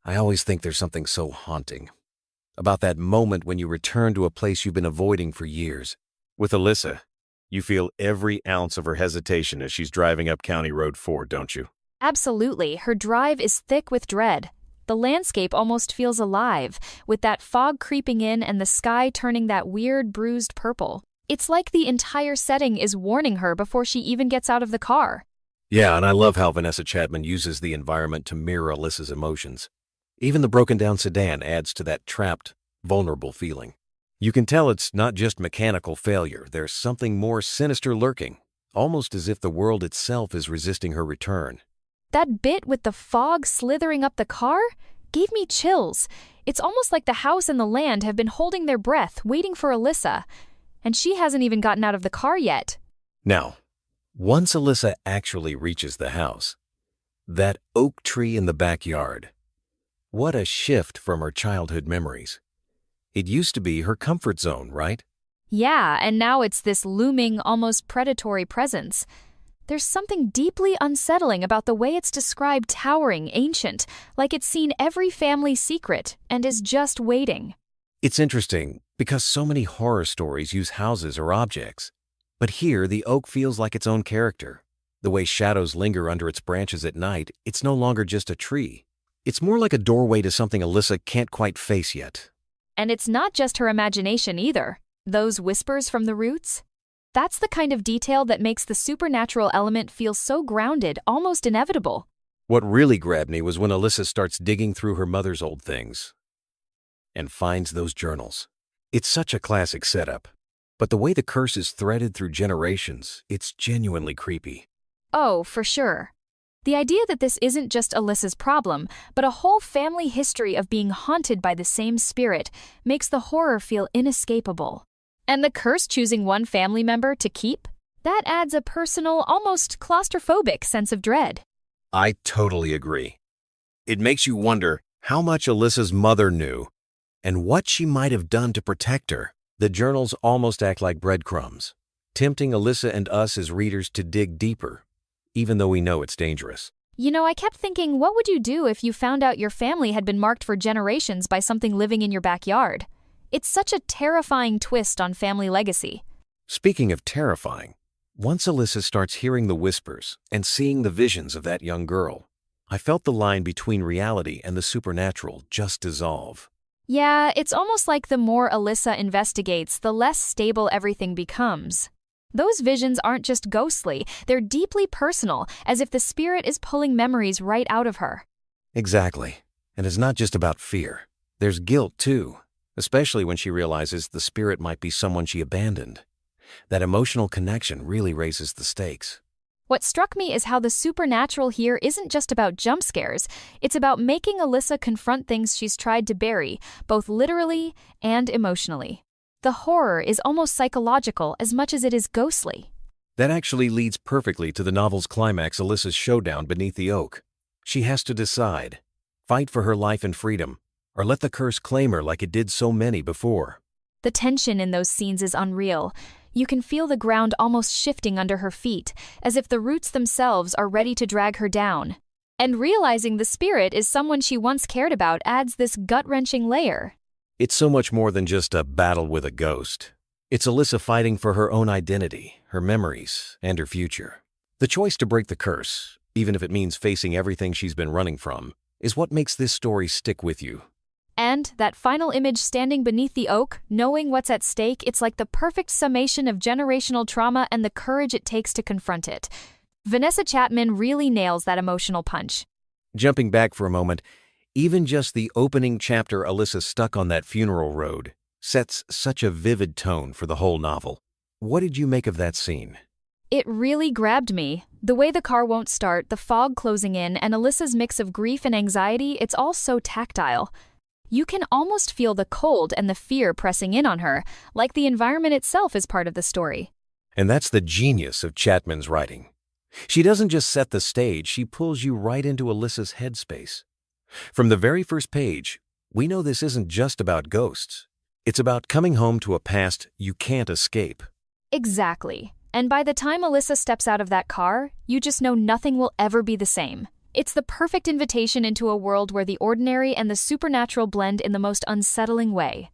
I always think there's something so haunting about that moment when you return to a place you've been avoiding for years. With Alyssa, you feel every ounce of her hesitation as she's driving up County Road 4, don't you? Absolutely, her drive is thick with dread. The landscape almost feels alive, with that fog creeping in and the sky turning that weird bruised purple. It's like the entire setting is warning her before she even gets out of the car. Yeah, and I love how Vanessa Chattman uses the environment to mirror Alyssa's emotions. Even the broken-down sedan adds to that trapped, vulnerable feeling. You can tell it's not just mechanical failure. There's something more sinister lurking, almost as if the world itself is resisting her return. That bit with the fog slithering up the car gave me chills. It's almost like the house and the land have been holding their breath, waiting for Alyssa, and she hasn't even gotten out of the car yet. Now, once Alyssa actually reaches the house, that oak tree in the backyard, what a shift from her childhood memories. It used to be her comfort zone, right? Yeah, and now it's this looming, almost predatory presence. There's something deeply unsettling about the way it's described, towering, ancient, like it's seen every family secret and is just waiting. It's interesting because so many horror stories use houses or objects. But here, the oak feels like its own character. The way shadows linger under its branches at night, it's no longer just a tree. It's more like a doorway to something Alyssa can't quite face yet. And it's not just her imagination either. Those whispers from the roots? That's the kind of detail that makes the supernatural element feel so grounded, almost inevitable. What really grabbed me was when Alyssa starts digging through her mother's old things and finds those journals. It's such a classic setup, but the way the curse is threaded through generations, it's genuinely creepy. Oh, for sure. The idea that this isn't just Alyssa's problem, but a whole family history of being haunted by the same spirit makes the horror feel inescapable. And the curse choosing one family member to keep? That adds a personal, almost claustrophobic sense of dread. I totally agree. It makes you wonder how much Alyssa's mother knew and what she might have done to protect her. The journals almost act like breadcrumbs, tempting Alyssa and us as readers to dig deeper, even though we know it's dangerous. You know, I kept thinking, what would you do if you found out your family had been marked for generations by something living in your backyard? It's such a terrifying twist on family legacy. Speaking of terrifying, once Alyssa starts hearing the whispers and seeing the visions of that young girl, I felt the line between reality and the supernatural just dissolve. Yeah, it's almost like the more Alyssa investigates, the less stable everything becomes. Those visions aren't just ghostly, they're deeply personal, as if the spirit is pulling memories right out of her. Exactly. And it's not just about fear. There's guilt, too, especially when she realizes the spirit might be someone she abandoned. That emotional connection really raises the stakes. What struck me is how the supernatural here isn't just about jump scares, it's about making Alyssa confront things she's tried to bury, both literally and emotionally. The horror is almost psychological as much as it is ghostly. That actually leads perfectly to the novel's climax, Alyssa's showdown beneath the oak. She has to decide, fight for her life and freedom, or let the curse claim her like it did so many before. The tension in those scenes is unreal. You can feel the ground almost shifting under her feet, as if the roots themselves are ready to drag her down. And realizing the spirit is someone she once cared about adds this gut-wrenching layer. It's so much more than just a battle with a ghost. It's Alyssa fighting for her own identity, her memories, and her future. The choice to break the curse, even if it means facing everything she's been running from, is what makes this story stick with you. And that final image standing beneath the oak, knowing what's at stake, it's like the perfect summation of generational trauma and the courage it takes to confront it. Vanessa Chattman really nails that emotional punch. Jumping back for a moment, even just the opening chapter, Alyssa stuck on that funeral road, sets such a vivid tone for the whole novel. What did you make of that scene? It really grabbed me. The way the car won't start, the fog closing in, and Alyssa's mix of grief and anxiety, it's all so tactile. You can almost feel the cold and the fear pressing in on her, like the environment itself is part of the story. And that's the genius of Chattman's writing. She doesn't just set the stage, she pulls you right into Alyssa's headspace. From the very first page, we know this isn't just about ghosts. It's about coming home to a past you can't escape. Exactly. And by the time Alyssa steps out of that car, you just know nothing will ever be the same. It's the perfect invitation into a world where the ordinary and the supernatural blend in the most unsettling way.